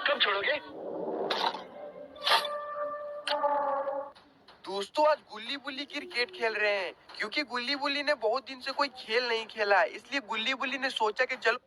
कब छोड़ोगे? दोस्तों आज गुल्ली बुल्ली क्रिकेट खेल रहे हैं क्योंकि गुल्ली बुल्ली ने बहुत दिन से कोई खेल नहीं खेला है, इसलिए गुल्ली बुल्ली ने सोचा कि चलो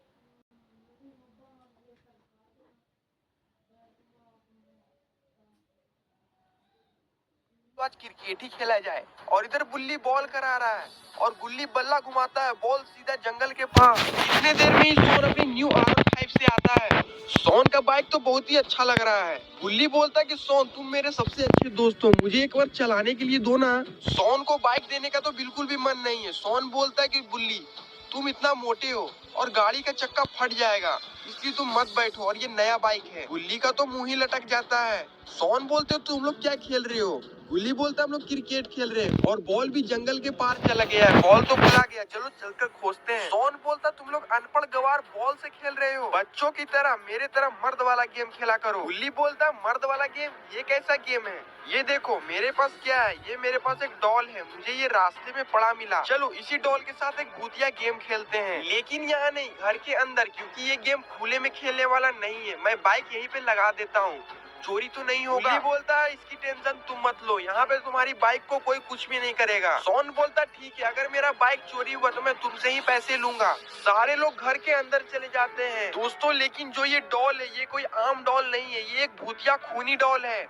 आज क्रिकेट ही खेला जाए। और इधर बुल्ली बॉल करा रहा है और गुल्ली बल्ला घुमाता है, बॉल सीधा जंगल के पास। इतने देर में ही सोन अपनी न्यू R15 से आता है। सोन का बाइक तो बहुत ही अच्छा लग रहा है। गुल्ली बोलता है कि सोन तुम मेरे सबसे अच्छे दोस्त हो, मुझे एक बार चलाने के लिए दो ना। सोन को बाइक देने का तो बिल्कुल भी मन नहीं है। सोन बोलता है कि बुल्ली तुम इतना मोटे हो और गाड़ी का चक्का फट जाएगा, इसलिए तुम मत बैठो और ये नया बाइक है। गुल्ली का तो मुंह ही लटक जाता है। सोन बोलते हो तुम लोग क्या खेल रहे हो? गुल्ली बोलता हम लोग क्रिकेट खेल रहे हैं और बॉल भी जंगल के पार चला गया है। बॉल तो भुला गया, चलो चलकर खोजते हैं। सोन बोलता तुम लोग अनपढ़ गवार बॉल से खेल रहे हो, बच्चों की तरह मेरे तरह मर्द वाला गेम खेला करो। गुल्ली बोलता मर्द वाला गेम? ये कैसा गेम है? ये देखो मेरे पास क्या है, ये मेरे पास एक डॉल है, मुझे ये रास्ते में पड़ा मिला। चलो इसी डॉल के साथ एक भूतिया गेम खेलते हैं, लेकिन यहाँ नहीं, घर के अंदर, क्योंकि ये गेम खुले में खेलने वाला नहीं है। मैं बाइक यहीं पे लगा देता हूँ, चोरी तो नहीं होगा। गुल्ली बोलता है इसकी टेंशन तुम मत लो, यहाँ पे तुम्हारी बाइक को कोई कुछ भी नहीं करेगा। सोन बोलता ठीक है, अगर मेरा बाइक चोरी हुआ तो मैं तुमसे ही पैसे लूंगा। सारे लोग घर के अंदर चले जाते हैं दोस्तों, लेकिन जो ये डॉल है ये कोई आम डॉल नहीं है, ये एक भूतिया खूनी डॉल है।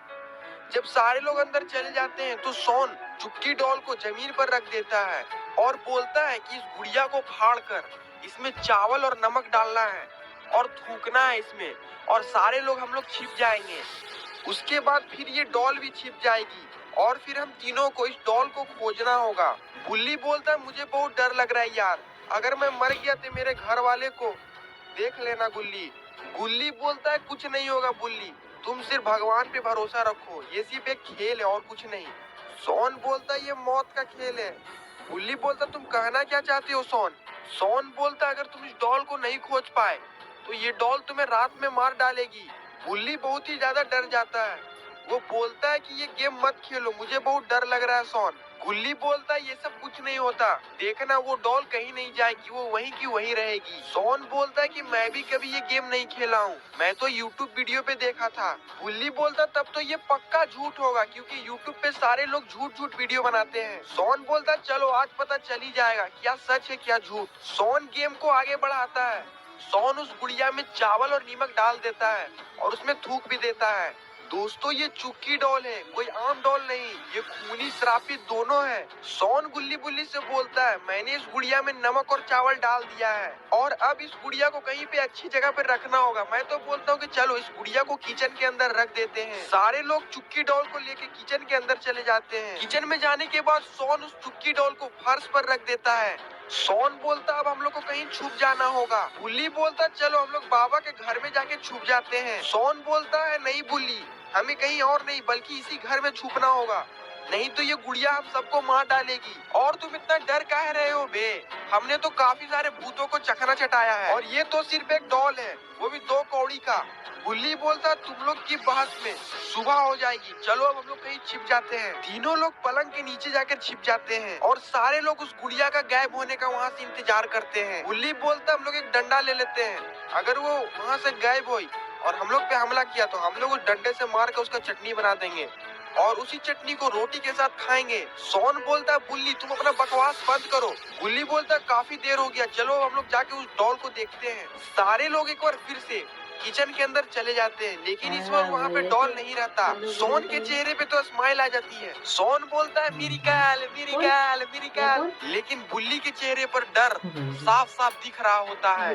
जब सारे लोग अंदर चले जाते हैं तो सोन चुपकी डॉल को जमीन पर रख देता है और बोलता है कि इस गुड़िया को फाड़ कर इसमें चावल और नमक डालना है और थूकना है इसमें, और सारे लोग हम लोग छिप जाएंगे। उसके बाद फिर ये डॉल भी छिप जाएगी और फिर हम तीनों को इस डॉल को खोजना होगा। गुल्ली बोलता है मुझे बहुत डर लग रहा है यार, अगर मैं मर गया तो मेरे घर वाले को देख लेना। गुल्ली गुल्ली बोलता है कुछ नहीं होगा बुल्ली, तुम सिर्फ भगवान पे भरोसा रखो, ये सिर्फ एक खेल है और कुछ नहीं। सोन बोलता है ये मौत का खेल है। गुल्ली बोलता तुम कहना क्या चाहते हो सोन? सोन बोलता अगर तुम इस डॉल को नहीं खोज पाए तो ये डॉल तुम्हें रात में मार डालेगी। गुल्ली बहुत ही ज्यादा डर जाता है, वो बोलता है कि ये गेम मत खेलो, मुझे बहुत डर लग रहा है सोन। गुल्ली बोलता है ये सब कुछ नहीं होता, देखना वो डॉल कहीं नहीं जाएगी, वो वहीं की वहीं रहेगी। सोन बोलता है कि मैं भी कभी ये गेम नहीं खेला हूँ, मैं तो यूट्यूब वीडियो पे देखा था। गुल्ली बोलता तब तो ये पक्का झूठ होगा, क्योंकि यूट्यूब पे सारे लोग झूठ झूठ वीडियो बनाते हैं। सोन बोलता चलो आज पता चल ही जाएगा क्या सच है क्या झूठ। सोन गेम को आगे बढ़ाता है। सोन उस गुड़िया में चावल और नमक डाल देता है और उसमें थूक भी देता है। दोस्तों ये चुक्की डॉल है, कोई आम डॉल नहीं, ये खूनी श्रापित दोनों है। सोन गुल्ली बुल्ली से बोलता है मैंने इस गुड़िया में नमक और चावल डाल दिया है और अब इस गुड़िया को कहीं पे अच्छी जगह पे रखना होगा। मैं तो बोलता हूँ कि चलो इस गुड़िया को किचन के अंदर रख देते हैं। सारे लोग चुक्की डॉल को लेके किचन के अंदर चले जाते हैं। किचन में जाने के बाद सोन उस चुक्की डॉल को फर्श पर रख देता है। सोन बोलता अब हम लोग को कहीं छुप जाना होगा। बुल्ली बोलता चलो हम लोग बाबा के घर में जाके छुप जाते हैं। सोन बोलता है नहीं बुल्ली, हमें कहीं और नहीं बल्कि इसी घर में छुपना होगा, नहीं तो ये गुड़िया हम सबको मार डालेगी। और तुम इतना डर काहे रहे हो बे, हमने तो काफी सारे भूतों को चखना चटाया है और ये तो सिर्फ एक डॉल है, वो भी 2 कौड़ी का। गुल्ली बोलता तुम लोग की बहस में सुबह हो जाएगी, चलो अब हम लोग कहीं छिप जाते हैं। तीनों लोग पलंग के नीचे जाकर छिप जाते हैं और सारे लोग उस गुड़िया का गायब होने का वहाँ से इंतजार करते हैं। गुल्ली बोलता हम लोग एक डंडा ले लेते हैं, अगर वो वहाँ से गायब हुई और हम लोग पे हमला किया तो हम लोग उस डंडे से मार कर उसका चटनी बना देंगे और उसी चटनी को रोटी के साथ खाएंगे। सोन बोलता बुल्ली तुम अपना बकवास बंद करो। गुल्ली बोलता काफी देर हो गया, चलो हम लोग जाके उस डॉल को देखते हैं। सारे लोग एक बार फिर से किचन के अंदर चले जाते हैं, लेकिन इस बार वहाँ पे डॉल नहीं रहता। सोन के चेहरे पे तो स्माइल आ जाती है। सोन बोलता है मिरिकल मिरिकल मिरिकल, लेकिन बुल्ली के चेहरे पर डर साफ साफ दिख रहा होता है।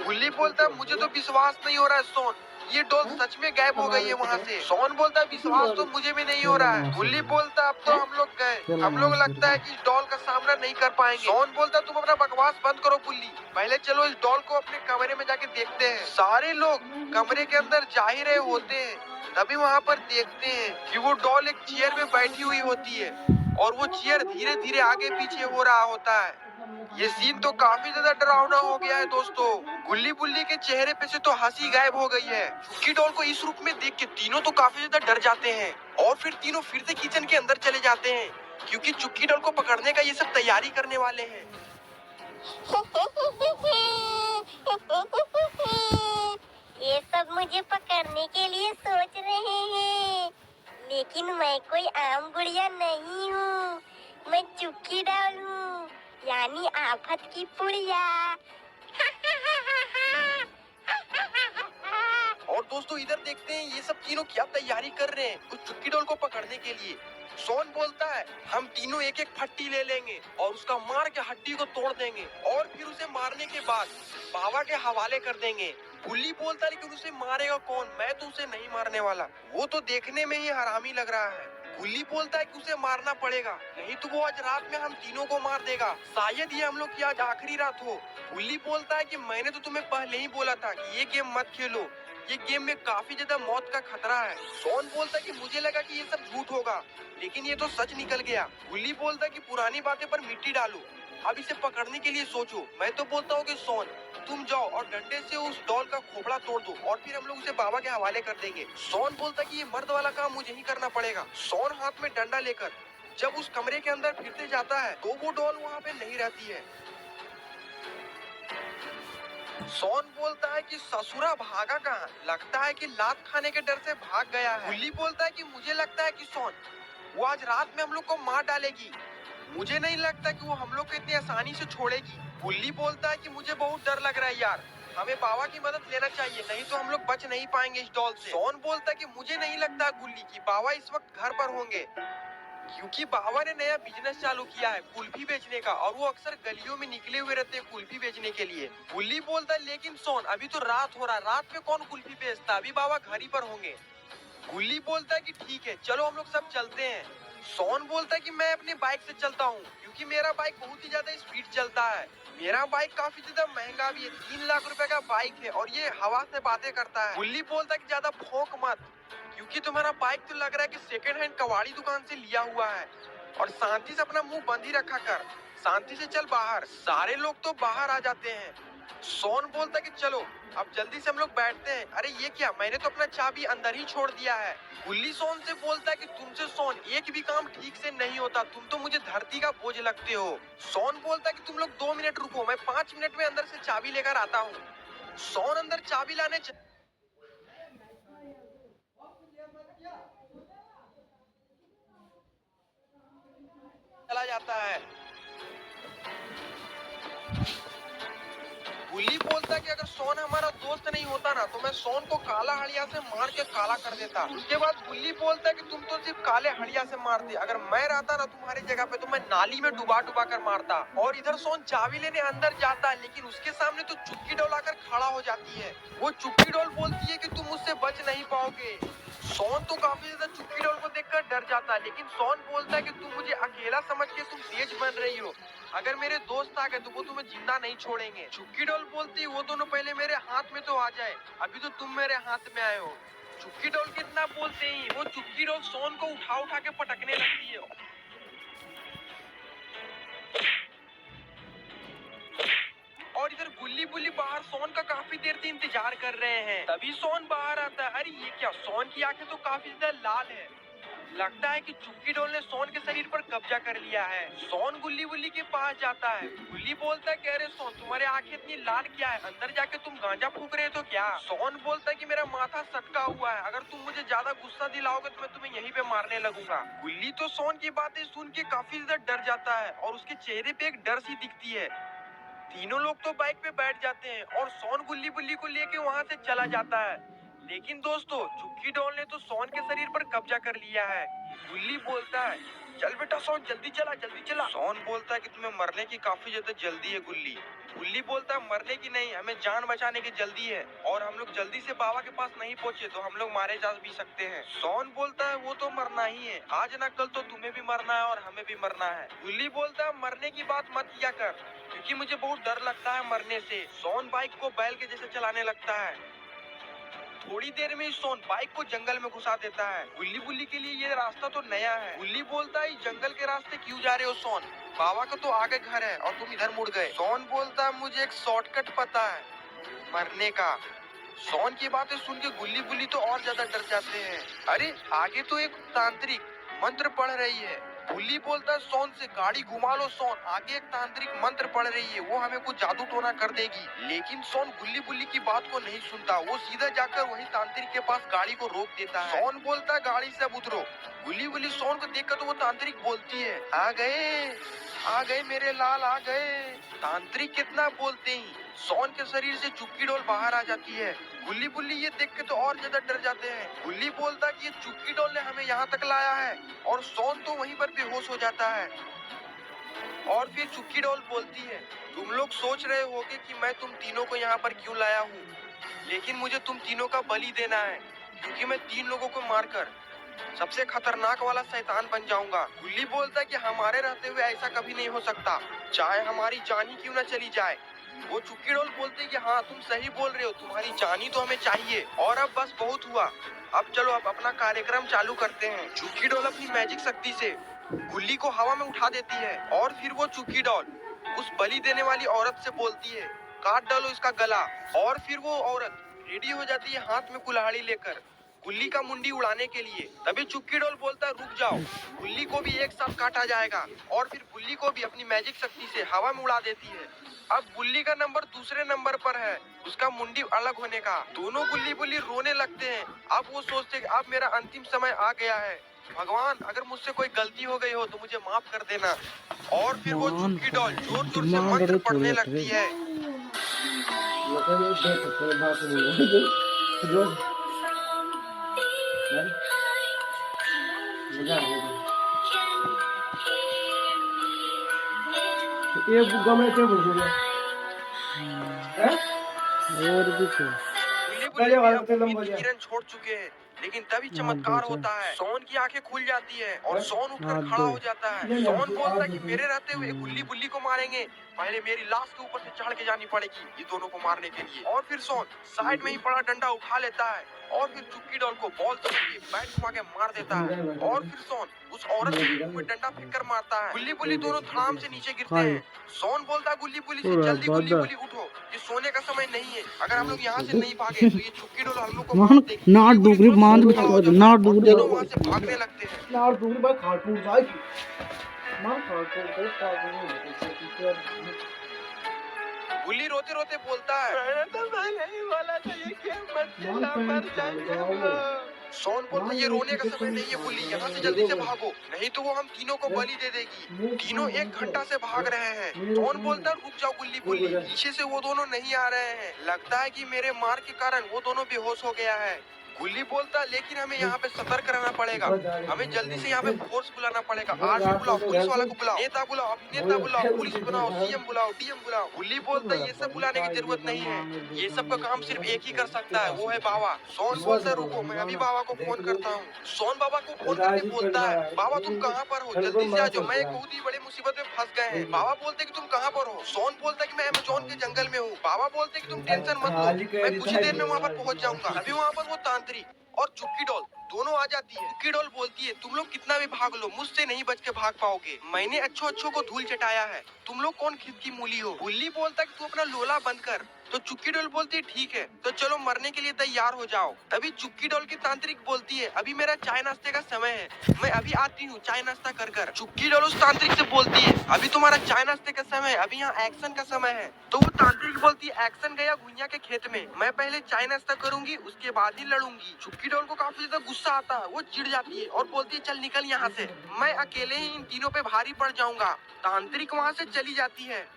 बुल्ली बोलता है मुझे तो विश्वास नहीं हो रहा है सोन, ये डॉल सच में गायब हो गई है वहाँ से। सोन बोलता है विश्वास तो मुझे भी नहीं हो रहा है। गुल्ली बोलता अब तो हम लोग गए, हम लोग लगता है कि इस डॉल का सामना नहीं कर पाएंगे। सोन बोलता तुम अपना बकवास बंद करो बुल्ली, पहले चलो इस डॉल को अपने कमरे में जाके देखते हैं। सारे लोग कमरे के अंदर जा ही रहे होते हैं, तभी वहाँ पर देखते हैं कि वो डॉल एक चेयर में बैठी हुई होती है और वो चेयर धीरे धीरे आगे पीछे हो रहा होता है। ये सीन तो काफी ज्यादा डरावना हो गया है दोस्तों। गुल्ली बुल्ली के चेहरे पे से तो हंसी गायब हो गई है। चुक्की डॉल को इस रूप में देख के तीनों तो काफी ज्यादा डर जाते हैं और फिर तीनों फिर से किचन के अंदर चले जाते हैं, क्योंकि चुक्की डॉल को पकड़ने का ये सब तैयारी करने वाले हैं। ये सब मुझे पकड़ने के लिए सोच रहे हैं, लेकिन मैं कोई आम गुड़िया नहीं हूँ। मैं चुक्की डाल हूँ, यानी आफत की पुड़िया। और दोस्तों इधर देखते हैं ये सब तीनों क्या तैयारी कर रहे हैं उस चुक्की डॉल को पकड़ने के लिए। सोन बोलता है हम तीनों एक एक फट्टी ले लेंगे और उसका मार के हड्डी को तोड़ देंगे और फिर उसे मारने के बाद बाबा के हवाले कर देंगे। गुल्ली बोलता है लेकिन उसे मारेगा कौन, मैं तो उसे नहीं मारने वाला, वो तो देखने में ही हरामी लग रहा है। गुल्ली बोलता है कि उसे मारना पड़ेगा, नहीं तो वो आज रात में हम तीनों को मार देगा, शायद ये हम लोग की आज आखिरी रात हो। गुल्ली बोलता है कि मैंने तो तुम्हें पहले ही बोला था कि ये गेम मत खेलो, ये गेम में काफी ज्यादा मौत का खतरा है। सोन बोलता है कि मुझे लगा कि ये सब झूठ होगा, लेकिन ये तो सच निकल गया। गुल्ली बोलता है कि पुरानी बातें पर मिट्टी डालो, अब इसे पकड़ने के लिए सोचो। मैं तो बोलता हूँ कि सोन तुम जाओ और डंडे से उस डॉल का खोपड़ा तोड़ दो और फिर हम लोग उसे बाबा के हवाले कर देंगे। सोन बोलता है कि ये मर्द वाला काम मुझे ही करना पड़ेगा। सोन हाथ में डंडा लेकर जब उस कमरे के अंदर फिरते जाता है तो वो डॉल वहाँ पे नहीं रहती है। सोन बोलता है कि ससुरा भागा कहाँ, लगता है कि लात खाने के डर से भाग गया है। गुल्ली बोलता है कि मुझे लगता है कि सोन वो आज रात में हम लोग को मार डालेगी, मुझे नहीं लगता कि वो हम लोग को इतनी आसानी से छोड़ेगी। गुल्ली बोलता है कि मुझे बहुत डर लग रहा है यार, हमें बाबा की मदद लेना चाहिए, नहीं तो हम लोग बच नहीं पाएंगे इस डॉल से। सोन बोलता है कि मुझे नहीं लगता गुल्ली कि बाबा इस वक्त घर पर होंगे, क्योंकि बाबा ने नया बिजनेस चालू किया है कुल्फी बेचने का और वो अक्सर गलियों में निकले हुए रहते हैं कुल्फी बेचने के लिए। गुल्ली बोलता है लेकिन सोन अभी तो रात हो रहा है, रात में कौन कुल्फी बेचता, अभी बाबा घर ही पर होंगे। गुल्ली बोलता है कि ठीक है चलो हम लोग सब चलते हैं। सोन बोलता है कि मैं अपनी बाइक से चलता हूँ, क्योंकि मेरा बाइक बहुत ही ज्यादा स्पीड चलता है, मेरा बाइक काफी ज्यादा महंगा भी है, 3 लाख रुपए का बाइक है और ये हवा से बातें करता है। गुल्ली बोलता है कि ज्यादा भौंक मत, क्योंकि तुम्हारा बाइक तो लग रहा है कि सेकंड हैंड कबाड़ी दुकान से लिया हुआ है, और शांति से अपना मुंह बंद ही रखा कर, शांति से चल बाहर। सारे लोग तो बाहर आ जाते हैं। सोन बोलता है कि चलो अब जल्दी से हम लोग बैठते हैं। अरे ये क्या, मैंने तो अपना चाबी अंदर ही छोड़ दिया है। गुल्ली सोन से बोलता है कि तुमसे सोन एक भी काम ठीक से नहीं होता, तुम तो मुझे धरती का बोझ लगते हो। सोन बोलता है कि तुम लोग 2 मिनट रुको, मैं 5 मिनट में अंदर से चाबी लेकर आता हूँ। सोन अंदर चाबी लाने चला जाता है। गुल्ली बोलता है कि अगर सोन हमारा दोस्त नहीं होता ना तो मैं सोन को काला हड़िया से मार के काला कर देता। उसके बाद गुल्ली बोलता है कि तुम तो सिर्फ काले हड़िया से मारते, अगर मैं रहता ना तुम्हारी जगह पे तो मैं नाली में डुबा डुबा कर मारता। और इधर सोन चाबी लेने अंदर जाता है, लेकिन उसके सामने तो चुक्की डॉल आकर खड़ा हो जाती है। वो चुक्की डॉल बोलती है कि तुम मुझसे बच नहीं पाओगे। सोन तो काफी ज्यादा चुक्की डॉल को देखकर डर जाता है, लेकिन सोन बोलता है कि तुम मुझे अकेला समझ के तुम तेज बन रही हो, अगर मेरे दोस्त आ गए तो वो तुम्हें जिंदा नहीं छोड़ेंगे। चुक्की डॉल बोलती वो दोनों पहले मेरे हाथ में तो आ जाए, अभी तो तुम मेरे हाथ में आए हो। चुक्की डॉल कितना बोलते ही वो चुक्की डॉल सोन को उठा उठा के पटकने लगती है। और इधर गुल्ली बुल्ली बाहर सोन का काफी देर से इंतजार कर रहे हैं। तभी सोन बाहर आता है। अरे ये क्या, सोन की आंखें तो काफी ज्यादा लाल है, लगता है कि चुक्की डॉल ने सोन के शरीर पर कब्जा कर लिया है। सोन गुल्ली बुल्ली के पास जाता है। गुल्ली बोलता है कि अरे सोन तुम्हारे आंखें इतनी लाल क्या है, अंदर जाके तुम गांजा फूक रहे तो क्या। सोन बोलता है कि मेरा माथा सटका हुआ है, अगर तुम मुझे ज्यादा गुस्सा दिलाओगे तो मैं तुम्हें यहीं पे मारने लगूंगा। गुल्ली तो सोन की बातें सुन के काफी ज्यादा डर जाता है और उसके चेहरे पे एक डर सी दिखती है। तीनों लोग तो बाइक पे बैठ जाते हैं और सोन गुल्ली बुल्ली को लेके वहाँ से चला जाता है। लेकिन दोस्तों चुक्की डॉल ने तो सोन के शरीर पर कब्जा कर लिया है। गुल्ली बोलता है चल बेटा सोन जल्दी चला जल्दी चला। सोन बोलता है कि तुम्हें मरने की काफी ज्यादा जल्दी है गुल्ली। गुल्ली बोलता है मरने की नहीं, हमें जान बचाने की जल्दी है, और हम लोग जल्दी से बाबा के पास नहीं पहुँचे तो हम लोग मारे जा भी सकते हैं। सोन बोलता है वो तो मरना ही है, आज ना कल तो तुम्हें भी मरना है और हमें भी मरना है। गुल्ली बोलता है मरने की बात मत किया कर, क्योंकि मुझे बहुत डर लगता है मरने से। सोन बाइक को बैल के जैसे चलाने लगता है। थोड़ी देर में सोन बाइक को जंगल में घुसा देता है। गुल्ली बुल्ली के लिए ये रास्ता तो नया है। गुल्ली बोलता है जंगल के रास्ते क्यों जा रहे हो सोन, बाबा का तो आगे घर है और तुम इधर मुड़ गए। सोन बोलता है मुझे एक शॉर्टकट पता है मरने का। सोन की बातें सुन के गुल्ली बुल्ली तो और ज्यादा डर जाते हैं। अरे आगे तो एक तांत्रिक मंत्र पढ़ रही है, गुल्ली बोलता है सोन से, गाड़ी घुमा लो सोन, आगे एक तांत्रिक मंत्र पढ़ रही है, वो हमें कुछ जादू टोना कर देगी। लेकिन सोन गुल्ली बुल्ली की बात को नहीं सुनता, वो सीधा जाकर वही तांत्रिक के पास गाड़ी को रोक देता है। सोन बोलता है गाड़ी से अब उतरो। गुल्ली बुल्ली सोन को देखकर तो वो तांत्रिक बोलती है, आ गए मेरे लाल आ गए। तांत्रिक कितना बोलते ही सोन के शरीर से चुप्पी डोल बाहर आ जाती है। गुल्ली बुल्ली ये देख के तो और ज्यादा डर जाते हैं। गुल्ली बोलता कि ये चुप्पी डोल ने हमें यहाँ तक लाया है, और सोन तो वहीं पर बेहोश हो जाता है। और फिर चुप्पी डोल बोलती है, तुम लोग सोच रहे होगे कि मैं तुम तीनों को यहाँ पर क्यों लाया हूँ, लेकिन मुझे तुम तीनों का बलि देना है, क्योंकि मैं 3 लोगों को मारकर सबसे खतरनाक वाला शैतान बन जाऊंगा। गुल्ली बोलता है कि हमारे रहते हुए ऐसा कभी नहीं हो सकता, चाहे हमारी जान ही क्यों न चली जाए। वो चुप्पी डोल बोलते कि हाँ तुम सही बोल रहे हो, तुम्हारी जान ही तो हमें चाहिए। और अब बस बहुत हुआ, अब चलो अब अपना कार्यक्रम चालू करते हैं। चुप्पी डोल अपनी मैजिक शक्ति से गुल्ली को हवा में उठा देती है, और फिर वो चुप्पी डोल उस बलि देने वाली औरत से बोलती है, काट डालो इसका गला। और फिर वो औरत रेडी हो जाती है हाथ में कुल्हाड़ी लेकर गुल्ली का मुंडी उड़ाने के लिए। तभी चुप्पी डोल बोलता है रुक जाओ, गुल्ली को भी एक साथ काटा जाएगा। और फिर गुल्ली को भी अपनी मैजिक शक्ति से हवा में उड़ा देती है। अब गुल्ली का नंबर दूसरे नंबर पर है, उसका मुंडी अलग होने का। दोनों गुल्ली बुल्ली रोने लगते हैं। अब वो सोचते हैं अब मेरा अंतिम समय आ गया है, भगवान अगर मुझसे कोई गलती हो गई हो तो मुझे माफ कर देना। और फिर वो चुप्पी डोल जोर जोर से मंत्र पढ़ने लगती है। ये बुग्गा में क्या बोल रहे हैं? और भी तो पहले वाला तो लंबा किरण छोड़ चुके हैं, लेकिन तभी चमत्कार होता है। सोन की आंखें खुल जाती है और सोन उठकर खड़ा हो जाता है। सोन बोलता है कि मेरे रहते हुए गुल्ली बुल्ली को मारेंगे, पहले मेरी लाश के ऊपर से चढ़ के जानी पड़ेगी ये दोनों को मारने के लिए। और फिर सोन साइड में ही पड़ा डंडा उठा लेता है और फिर चुप्पी डोल को बॉल से बैट घुमा के मार देता है। और फिर सोन उस औरत के मुंह में डंडा फेंक कर मारता है। गुल्ली बुल्ली दोनों धड़ाम से नीचे गिरते हैं। सोन बोलता है गुल्ली बुल्ली से, जल्दी गुल्ली बुल्ली उठो, ये सोने का समय नहीं है, अगर हम लोग यहाँ से नहीं भागे तो ये चुप्पी डोल हम लोग को मार देगी। ना डुगरी मान ना डुगरी वहाँ से भागने लगते हैं। ना दूर बाय खाटूर जाएगी मां खाटूर को खाटूर गुल्ली रोते रोते बोलता है तो मैं नहीं बोला था ये गेम मत खेलना, मर जाएंगे हम लोग। सोन बोलता ये रोने का समय नहीं है गुल्ली, यहाँ से जल्दी से भागो, नहीं तो वो हम तीनों को बलि दे देगी। तीनों 1 घंटा से भाग रहे हैं। सोन बोलता रुक जाओ गुल्ली बुल्ली, पीछे से वो दोनों नहीं आ रहे हैं, लगता है कि मेरे मार के कारण वो दोनों बेहोश हो गया है। गुल्ली बोलता लेकिन हमें यहाँ पे सतर्क रहना पड़ेगा, हमें जल्दी से यहाँ पे फोर्स बुलाना पड़ेगा। आर्मी बुलाओ, पुलिस वाला को बुलाओ, नेता बुलाओ, अभिनेता बुलाओ, पुलिस बुलाओ, सीएम बुलाओ, डीएम बुलाओ। गुल्ली बोलता ये सब बुलाने की जरूरत नहीं है, ये सब का काम सिर्फ एक ही कर सकता है, वो है बाबा। सोन बोलता रुको मैं अभी बाबा को फोन करता हूँ। सोन बाबा को फोन करके बोलता है बाबा तुम कहाँ पर हो, जल्दी से आ जाओ, मैं एक बहुत ही बड़ी मुसीबत में फंस गए हैं। बाबा बोलते कि तुम कहाँ पर हो। सोन बोलता कि मैं अमेज़न के जंगल में हूँ। बाबा बोलते कि तुम टेंशन मत लो, मैं कुछ ही देर में वहाँ पर पहुँच जाऊंगा। अभी वहाँ पर वो तांत्रिक और चुप्पी डोल दोनों आ जाती है। चुप्पी डोल बोलती है तुम लोग कितना भी भाग लो मुझसे नहीं बच के भाग पाओगे, मैंने अच्छों को धूल चटाया है, तुम लोग कौन खिद की मूली हो। गुल्ली बोलता कि तू अपना लोला बंद कर, तो चुप्पी डोल बोलती है ठीक है तो चलो मरने के लिए तैयार हो जाओ। तभी चुप्पी डोल की तांत्रिक बोलती है अभी मेरा चाय नाश्ते का समय है, मैं अभी आती हूँ चाय नाश्ता कर कर। चुप्पी डोल उस तांत्रिक से बोलती है अभी तुम्हारा चाय नाश्ते का समय है, अभी यहाँ एक्शन का समय है। तो वो तांत्रिक बोलती है एक्शन गया गुइया के खेत में, मैं पहले चाय नाश्ता करूंगी उसके बाद ही लड़ूंगी। चुप्पी डोल को काफी ज्यादा गुस्सा आता है, वो चिढ़ जाती है और बोलती है चल निकल यहाँ से, मैं अकेले ही इन तीनों पे भारी पड़ जाऊंगा। तांत्रिक वहाँ से चली जाती है।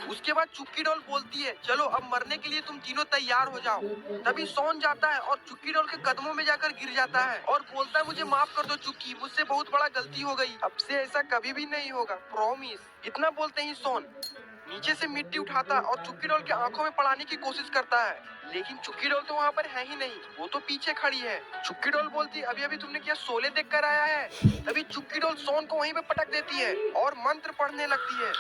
उसके बाद चुप्पी डोल बोलती है चलो अब मरने के लिए तुम तीनों तैयार हो जाओ। तभी सोन जाता है और चुप्पी डोल के कदमों में जाकर गिर जाता है और बोलता है मुझे माफ कर दो चुक्की, मुझसे बहुत बड़ा गलती हो गई, अब से ऐसा कभी भी नहीं होगा, प्रॉमिस। इतना बोलते ही सोन नीचे से मिट्टी उठाता और चुप्पी डोल के आंखों में पड़ाने की कोशिश करता है, लेकिन चुप्पी डोल तो वहाँ पर है ही नहीं, वो तो पीछे खड़ी है। चुप्पी डोल बोलती अभी अभी तुमने क्या शोले देख कर आया है। तभी चुप्पी डोल सोन को वहीं पे पटक देती है और मंत्र पढ़ने लगती है।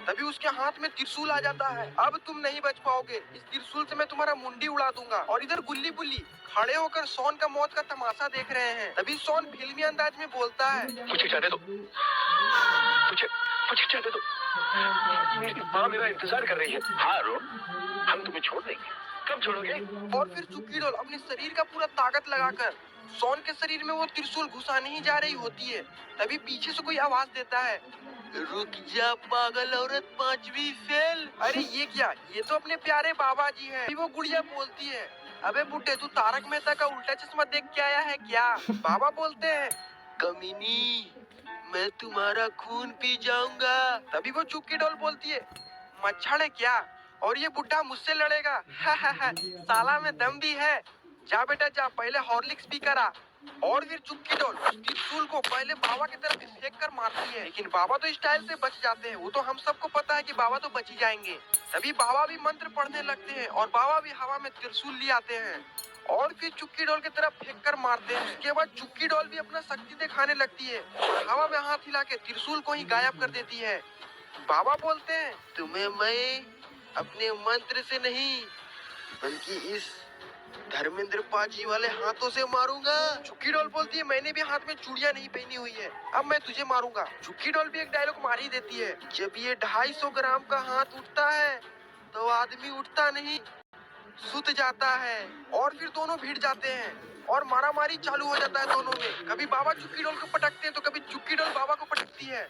तभी उसके हाथ में त्रिशूल आ जाता है, अब तुम नहीं बच पाओगे, इस त्रिशूल से मैं तुम्हारा मुंडी उड़ा दूंगा। और इधर गुल्ली बुल्ली खड़े होकर सोन का मौत का तमाशा देख रहे हैं। तभी सोन फिल्मी अंदाज में बोलता है मुझे जाने दो, मुझे जाने दो, माँ मेरा इंतजार कर रही है। हाँ रो, हम तुम्हें छोड़ देंगे। कब छोड़ोगे? और फिर चुक्की डॉल अपने शरीर का पूरा ताकत लगाकर सोन के शरीर में वो त्रिशूल घुसाने ही जा रही होती है। तभी पीछे से कोई आवाज देता है, रुक जा पागल औरत, पांचवी फेल। अरे ये क्या, ये तो अपने प्यारे बाबा जी हैं। वो गुड़िया बोलती है, अबे बुड्ढे तू तारक मेहता का उल्टा चश्मा देख के आया है क्या? बाबा बोलते हैं, कमीनी मैं तुम्हारा खून पी जाऊंगा। तभी वो चुक्की डॉल बोलती है, मच्छर है क्या और ये बुड्ढा मुझसे लड़ेगा? साला में दम भी है। जा बेटा जा, पहले हॉर्लिक्स पी कर आ। और फिर चुक्की डॉल त्रिशूल को पहले बाबा की तरफ फेंक कर मारती है, लेकिन बाबा तो स्टाइल से बच जाते हैं। वो तो हम सबको पता है कि बाबा तो बच ही जाएंगे। तभी बाबा भी मंत्र पढ़ने लगते हैं और बाबा भी हवा में त्रिशूल ले आते हैं और फिर चुक्की डॉल की तरफ फेंक कर मारते हैं। उसके बाद चुक्की डॉल भी अपना शक्ति दिखाने लगती है और हवा में हाथ हिला के त्रिशूल को ही गायब कर देती है। बाबा बोलते हैं, तुम्हें मैं अपने मंत्र से नहीं बल्कि इस धर्मेंद्र पाजी वाले हाथों से मारूंगा। चुक्की डॉल बोलती है, मैंने भी हाथ में चूड़ियां नहीं पहनी हुई है, अब मैं तुझे मारूंगा। चुक्की डॉल भी एक डायलॉग मार ही देती है, जब ये 250 ग्राम का हाथ उठता है तो आदमी उठता नहीं सुत जाता है। और फिर दोनों भिड़ जाते हैं और मारामारी चालू हो जाता है दोनों में। कभी बाबा चुक्की डॉल को पटकते हैं तो कभी चुक्की डॉल बाबा को पटकती है।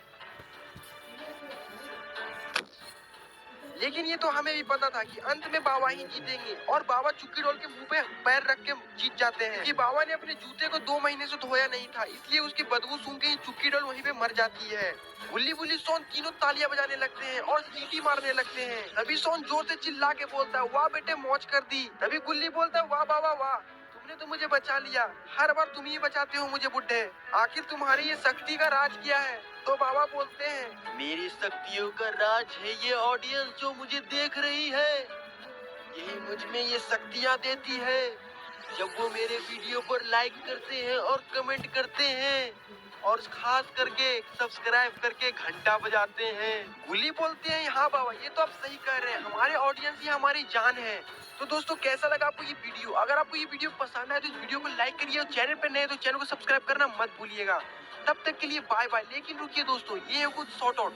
लेकिन ये तो हमें भी पता था कि अंत में बाबा ही जीतेंगे और बाबा चुक्की डॉल के मुंह पे पैर रख के जीत जाते हैं कि बाबा ने अपने जूते को 2 महीने से धोया नहीं था, इसलिए उसकी बदबू सूंघ के ही चुक्की डॉल वहीं पे मर जाती है। गुल्ली बुल्ली सोन तीनों तालियां बजाने लगते हैं और सीटी मारने लगते हैं। तभी सोन जोर से चिल्ला के बोलता है, वाह बेटे मौज कर दी। तभी गुल्ली बोलता है, वाह बाबा वाह, तुमने तो मुझे बचा लिया, हर बार तुम ही बचाते हो मुझे बुड्ढे, आखिर तुम्हारी ये शक्ति का राज क्या है? तो बाबा बोलते हैं, मेरी शक्तियों का राज है ये ऑडियंस जो मुझे देख रही है, यही मुझ में ये शक्तियाँ देती है। जब वो मेरे वीडियो पर लाइक करते हैं और कमेंट करते हैं और खास करके सब्सक्राइब करके घंटा बजाते हैं। गुली बोलते हैं, हाँ बाबा ये तो आप सही कह रहे हैं, हमारे ऑडियंस ही हमारी जान है। तो दोस्तों कैसा लगा आपको ये वीडियो? अगर आपको ये वीडियो पसंद आए तो इस वीडियो को लाइक करिए और चैनल पर नए तो चैनल को सब्सक्राइब करना मत भूलिएगा। तब तक के लिए बाय बाय। लेकिन रुकिए दोस्तों, ये है कुछ शॉर्ट आउट।